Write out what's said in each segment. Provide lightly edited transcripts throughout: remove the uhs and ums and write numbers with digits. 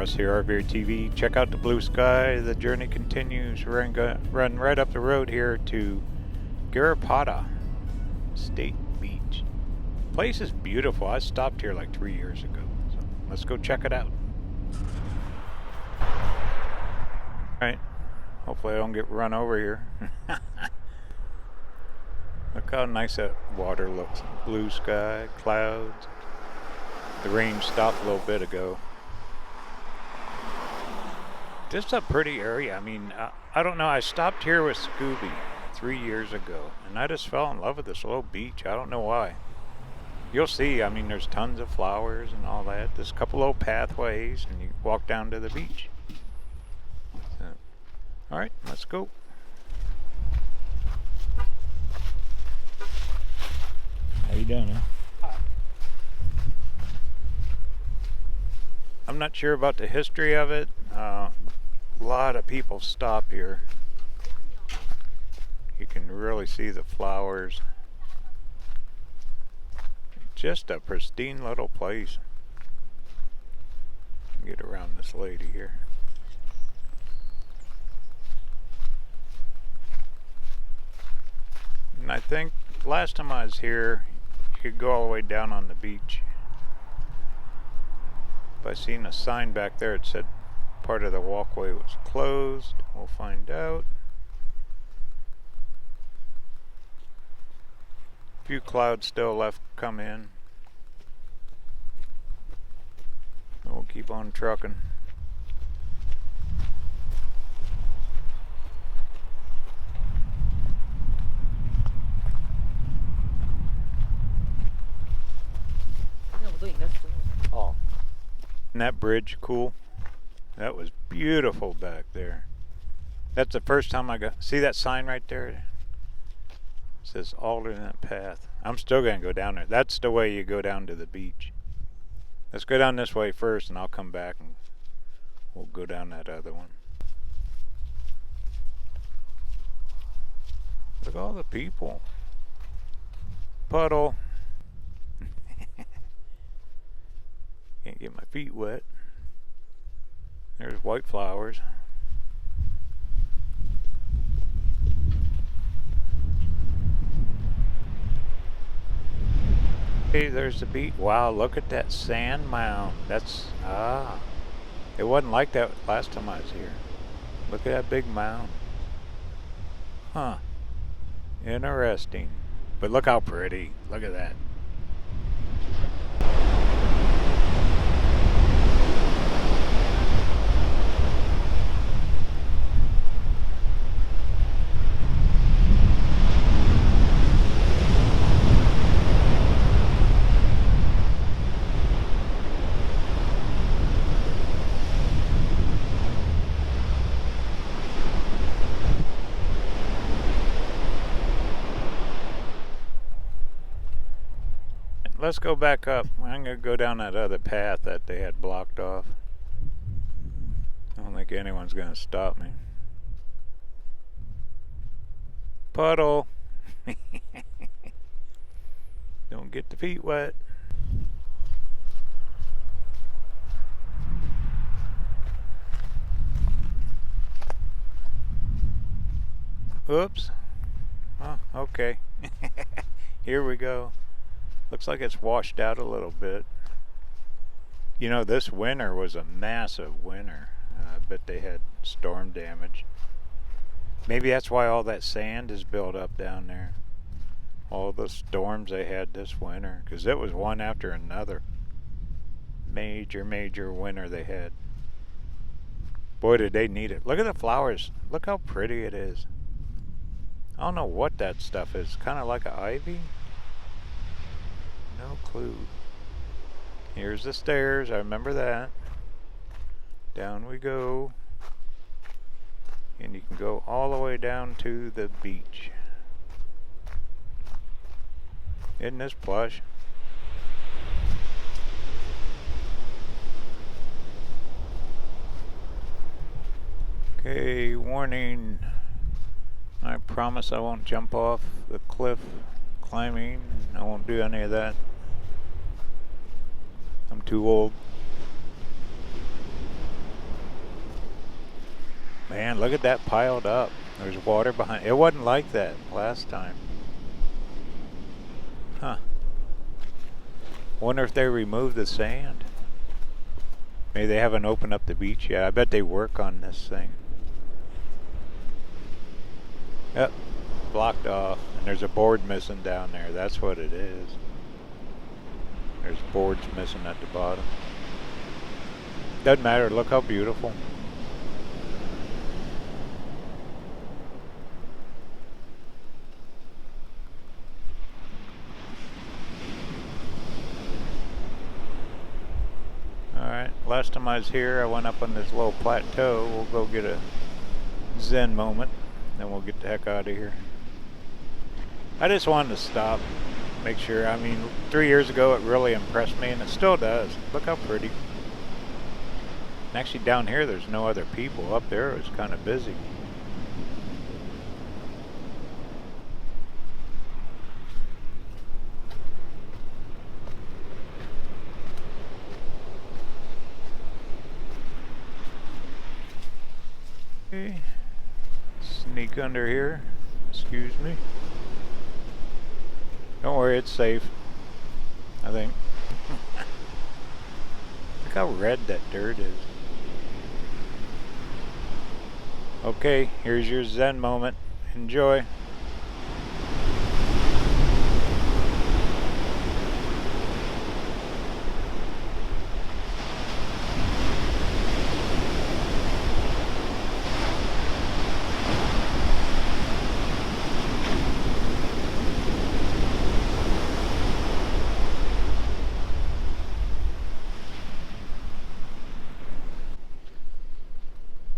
Russ here, RVerTV. Check out the blue sky. The journey continues. We're going to run right up the road here to Garrapata State Beach. The place is beautiful. I stopped here like 3 years ago. So let's go check it out. Alright. Hopefully I don't get run over here. Look how nice that water looks. Blue sky, clouds. The rain stopped a little bit ago. Just a pretty area. I mean, I don't know. I stopped here with Scooby 3 years ago, and I just fell in love with this little beach. I don't know why. You'll see. I mean, there's tons of flowers and all that. There's a couple old pathways, and you walk down to the beach. So, all right, let's go. How you doing, huh? I'm not sure about the history of it. A lot of people stop here. You can really see the flowers. Just a pristine little place. Get around this lady here. And I think last time I was here, you could go all the way down on the beach. I seen a sign back there. It said part of the walkway was closed. We'll find out. A few clouds still left to come in. We'll keep on trucking. Oh. Isn't that bridge cool? That was beautiful back there. That's the first time I got... See that sign right there? It says alternate path. I'm still going to go down there. That's the way you go down to the beach. Let's go down this way first, and I'll come back and we'll go down that other one. Look at all the people. Puddle. Can't get my feet wet. There's white flowers. Hey, there's the beach. Wow, look at that sand mound. That's, it wasn't like that last time I was here. Look at that big mound. Huh. Interesting. But look how pretty. Look at that. Let's go back up. I'm going to go down that other path that they had blocked off. I don't think anyone's going to stop me. Puddle. Don't get the feet wet. Oops. Oh, okay. Here we go. Looks like it's washed out a little bit. You know, this winter was a massive winter. I bet they had storm damage. Maybe that's why all that sand is built up down there. All the storms they had this winter, because it was one after another. Major winter they had. Boy, did they need it. Look at the flowers. Look how pretty it is. I don't know what that stuff is. Kind of like an ivy? No clue. Here's the stairs. I remember that. Down we go. And you can go all the way down to the beach. Isn't this plush? Okay, warning. I promise I won't jump off the cliff climbing. I won't do any of that. I'm too old. Man, look at that piled up. There's water behind. It wasn't like that last time. Huh. Wonder if they removed the sand. Maybe they haven't opened up the beach yet. I bet they work on this thing. Yep, blocked off. And there's a board missing down there. That's what it is. There's boards missing at the bottom. Doesn't matter. Look how beautiful. Alright, last time I was here, I went up on this little plateau. We'll go get a zen moment, then we'll get the heck out of here. I just wanted to stop, make sure. I mean, 3 years ago it really impressed me, and it still does. Look how pretty. And actually down here there's no other people. Up there it was kind of busy. Okay. Sneak under here. Excuse me. Don't worry, it's safe. I think. Look how red that dirt is. Okay, here's your zen moment. Enjoy.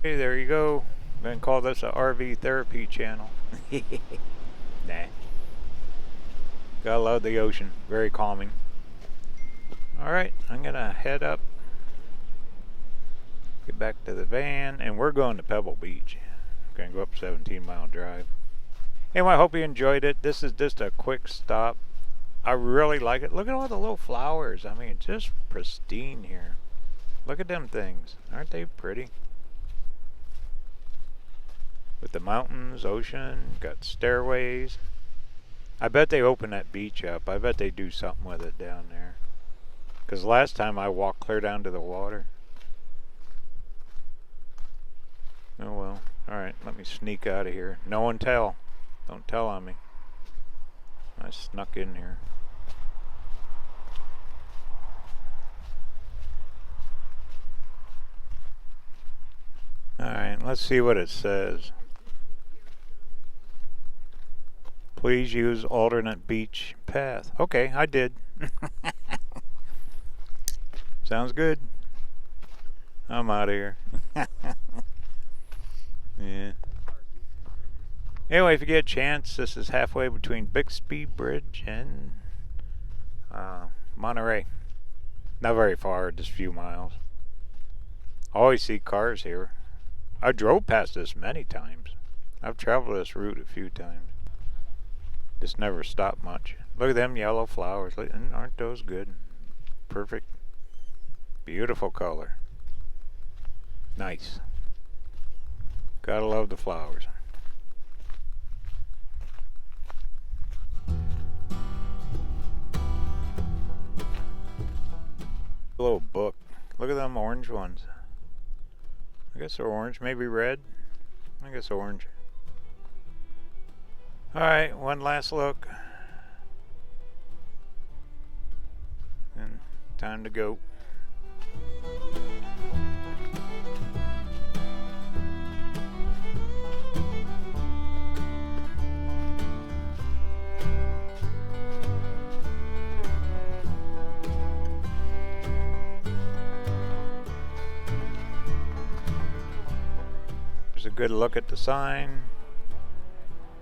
Okay, there you go. I'm going to call this a RV therapy channel. Nah. Gotta love the ocean. Very calming. Alright, I'm going to head up. Get back to the van. And we're going to Pebble Beach. Going to go up 17-mile drive. Anyway, I hope you enjoyed it. This is just a quick stop. I really like it. Look at all the little flowers. I mean, just pristine here. Look at them things. Aren't they pretty? With the mountains, ocean, got stairways. I bet they open that beach up. I bet they do something with it down there. Because last time I walked clear down to the water. Oh well. Alright, let me sneak out of here. No one tell. Don't tell on me. I snuck in here. Alright, let's see what it says. Please use alternate beach path. Okay, I did. Sounds good. I'm out of here. Yeah. Anyway, if you get a chance, this is halfway between Bixby Bridge and Monterey. Not very far, just a few miles. Always see cars here. I drove past this many times. I've traveled this route a few times. Just never stopped much. Look at them yellow flowers. Aren't those good? Perfect. Beautiful color. Nice. Gotta love the flowers. A little book. Look at them orange ones. I guess they're orange, maybe red. I guess orange. Alright, one last look. And time to go. There's a good look at the sign.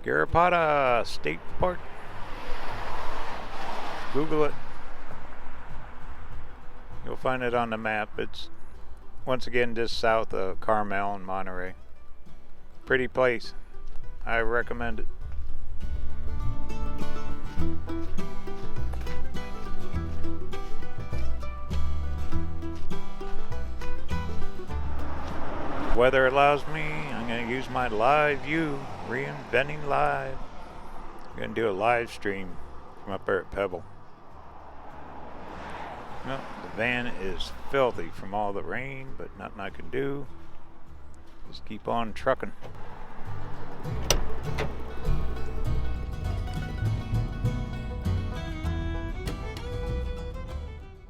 Garrapata State Park. Google it. You'll find it on the map. It's once again just south of Carmel and Monterey. Pretty place. I recommend it. Weather allows me, going to use my live view, reinventing live. I'm going to do a live stream from up there at Pebble. Well, the van is filthy from all the rain, but nothing I can do. Just keep on trucking.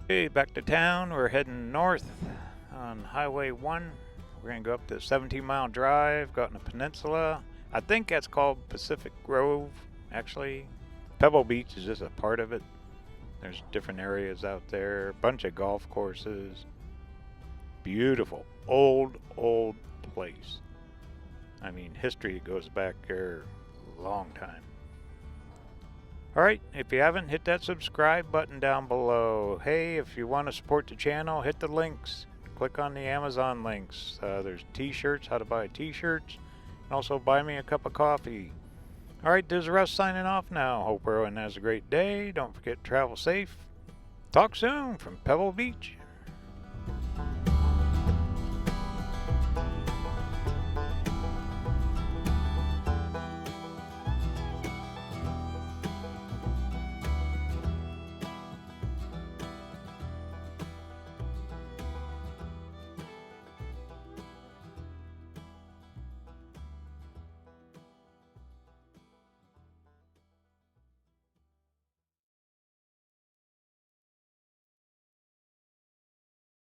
Okay, back to town. We're heading north on Highway 1. We're going to go up the 17-mile drive, go out in the peninsula. I think that's called Pacific Grove, actually. Pebble Beach is just a part of it. There's different areas out there, a bunch of golf courses. Beautiful, old place. I mean, history goes back there a long time. Alright, if you haven't, hit that subscribe button down below. Hey, if you want to support the channel, hit the links. Click on the Amazon links. There's t-shirts, how to buy t-shirts, and also buy me a cup of coffee. Alright, this is Russ signing off now. Hope everyone has a great day. Don't forget to travel safe. Talk soon from Pebble Beach.